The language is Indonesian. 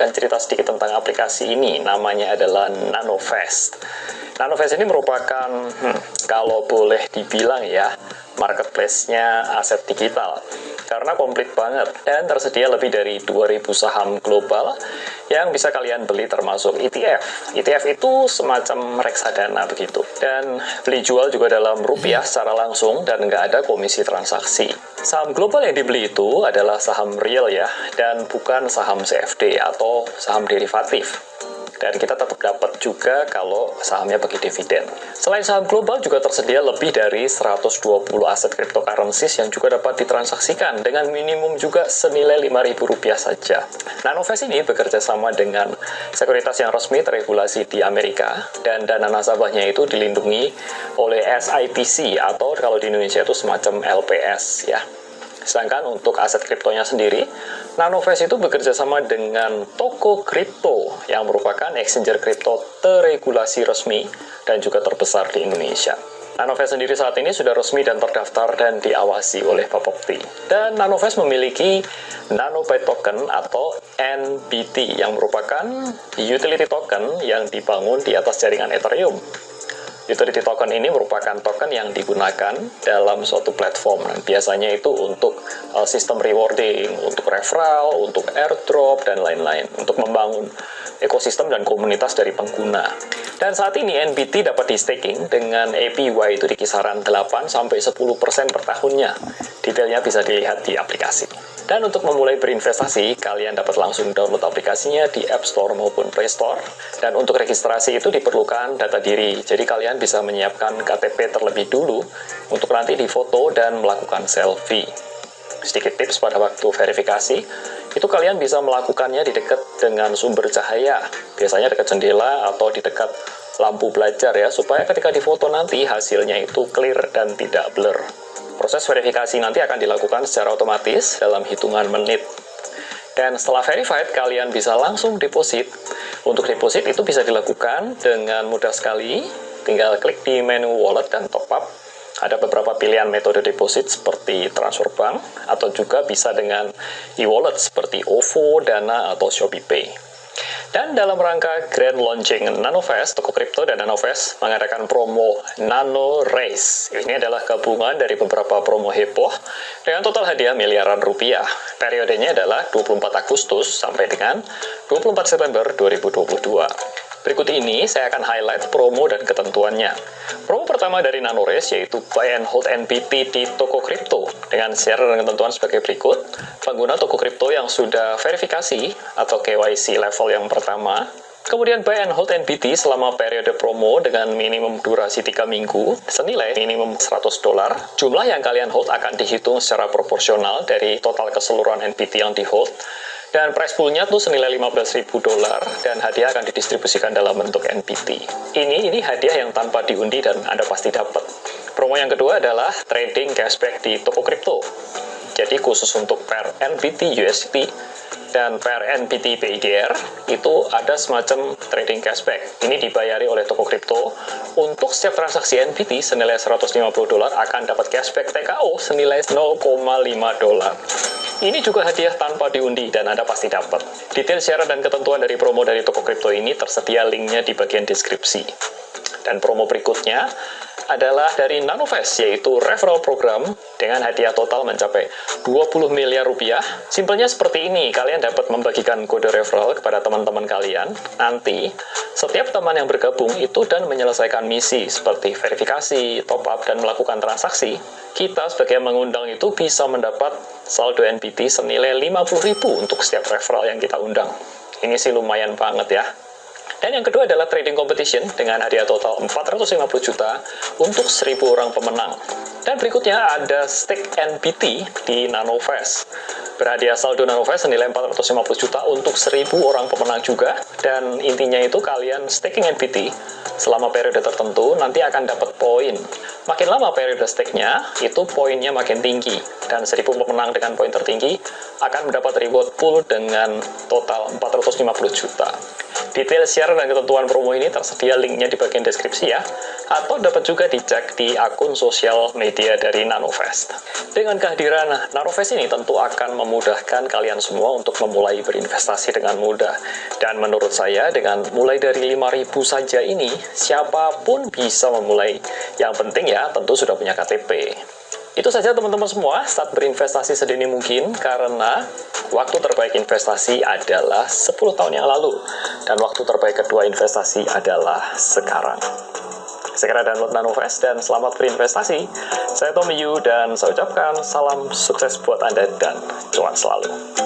akan cerita sedikit tentang aplikasi ini. Namanya adalah Nanovest. Nanovest ini merupakan, kalau boleh dibilang ya, marketplace-nya aset digital. Karena komplit banget dan tersedia lebih dari 2.000 saham global yang bisa kalian beli termasuk ETF. ETF itu semacam reksadana begitu. Dan beli jual juga dalam rupiah secara langsung dan nggak ada komisi transaksi. Saham global yang dibeli itu adalah saham real ya, dan bukan saham CFD atau saham derivatif. Dan kita tetap dapat juga kalau sahamnya bagi dividen. Selain saham global juga tersedia lebih dari 120 aset cryptocurrencies yang juga dapat ditransaksikan dengan minimum juga senilai Rp5.000 saja. Nanovest ini bekerja sama dengan sekuritas yang resmi terregulasi di Amerika dan dana nasabahnya itu dilindungi oleh SIPC atau kalau di Indonesia itu semacam LPS ya. Sedangkan untuk aset kriptonya sendiri, Nanovest itu bekerja sama dengan toko kripto yang merupakan exchanger kripto terregulasi resmi dan juga terbesar di Indonesia. Nanovest sendiri saat ini sudah resmi dan terdaftar dan diawasi oleh Bapepti. Dan Nanovest memiliki Nanobyte Token atau NBT yang merupakan utility token yang dibangun di atas jaringan Ethereum. Utility token ini merupakan token yang digunakan dalam suatu platform. Biasanya itu untuk sistem rewarding, untuk referral, untuk airdrop, dan lain-lain. Untuk membangun ekosistem dan komunitas dari pengguna. Dan saat ini NBT dapat di-staking dengan APY itu di kisaran 8-10% per tahunnya. Detailnya bisa dilihat di aplikasi. Dan untuk memulai berinvestasi, kalian dapat langsung download aplikasinya di App Store maupun Play Store. Dan untuk registrasi itu diperlukan data diri. Jadi kalian bisa menyiapkan KTP terlebih dulu untuk nanti difoto dan melakukan selfie. Sedikit tips pada waktu verifikasi, itu kalian bisa melakukannya di dekat dengan sumber cahaya. Biasanya dekat jendela atau di dekat lampu belajar ya, supaya ketika difoto nanti hasilnya itu clear dan tidak blur. Proses verifikasi nanti akan dilakukan secara otomatis dalam hitungan menit. Dan setelah verified, kalian bisa langsung deposit. Untuk deposit itu bisa dilakukan dengan mudah sekali. Tinggal klik di menu wallet dan top up. Ada beberapa pilihan metode deposit seperti transfer bank, atau juga bisa dengan e-wallet seperti OVO, Dana, atau ShopeePay. Dan dalam rangka grand launching Nanovest, toko kripto dan Nanovest mengadakan promo Nano Race. Ini adalah gabungan dari beberapa promo heboh dengan total hadiah miliaran rupiah. Periodenya adalah 24 Agustus sampai dengan 24 September 2022. Berikut ini saya akan highlight promo dan ketentuannya. Promo pertama dari Nano Race yaitu Buy and Hold NBT di toko kripto dengan syarat dan ketentuan sebagai berikut. Pengguna toko kripto yang sudah verifikasi atau KYC level yang pertama, kemudian Buy and Hold NBT selama periode promo dengan minimum durasi 3 minggu senilai minimum $100. Jumlah yang kalian hold akan dihitung secara proporsional dari total keseluruhan NBT yang di hold. Dan price poolnya tuh senilai $15.000 dan hadiah akan didistribusikan dalam bentuk NBT. Ini hadiah yang tanpa diundi dan Anda pasti dapat. Promo yang kedua adalah trading cashback di toko kripto. Jadi khusus untuk per NBT USDT dan per NBT PIDR itu ada semacam trading cashback. Ini dibayari oleh toko kripto. Untuk setiap transaksi NBT senilai $150 akan dapat cashback TKO senilai $0,5. Ini juga hadiah tanpa diundi dan Anda pasti dapat. Detail syarat dan ketentuan dari promo dari toko kripto ini tersedia linknya di bagian deskripsi. Dan promo berikutnya adalah dari Nanovest, yaitu referral program dengan hadiah total mencapai 20 miliar rupiah. Simpelnya seperti ini, kalian dapat membagikan kode referral kepada teman-teman kalian. Nanti, setiap teman yang bergabung itu dan menyelesaikan misi seperti verifikasi, top up, dan melakukan transaksi, kita sebagai mengundang itu bisa mendapat saldo NBT senilai 50.000 untuk setiap referral yang kita undang. Ini sih lumayan banget ya. Dan yang kedua adalah trading competition dengan hadiah total 450 juta untuk 1.000 orang pemenang. Dan berikutnya ada stake NBT di Nanovest. Berhadiah saldo Nanovest senilai 450 juta untuk 1.000 orang pemenang juga. Dan intinya itu kalian staking NBT selama periode tertentu nanti akan dapat poin. Makin lama periode stake-nya, itu poinnya makin tinggi. Dan 1.000 pemenang dengan poin tertinggi akan mendapat reward pool dengan total 450 juta. Detail share dan ketentuan promo ini tersedia linknya di bagian deskripsi ya, atau dapat juga dicek di akun sosial media dari Nanovest. Dengan kehadiran Nanovest ini tentu akan memudahkan kalian semua untuk memulai berinvestasi dengan mudah. Dan menurut saya dengan mulai dari 5.000 saja ini, siapapun bisa memulai. Yang penting ya tentu sudah punya KTP. Itu saja teman-teman semua, start berinvestasi sedini mungkin, karena waktu terbaik investasi adalah 10 tahun yang lalu, dan waktu terbaik kedua investasi adalah sekarang. Segera download Nanovest dan selamat berinvestasi. Saya Tommy Yu dan saya ucapkan salam sukses buat Anda dan cuan selalu.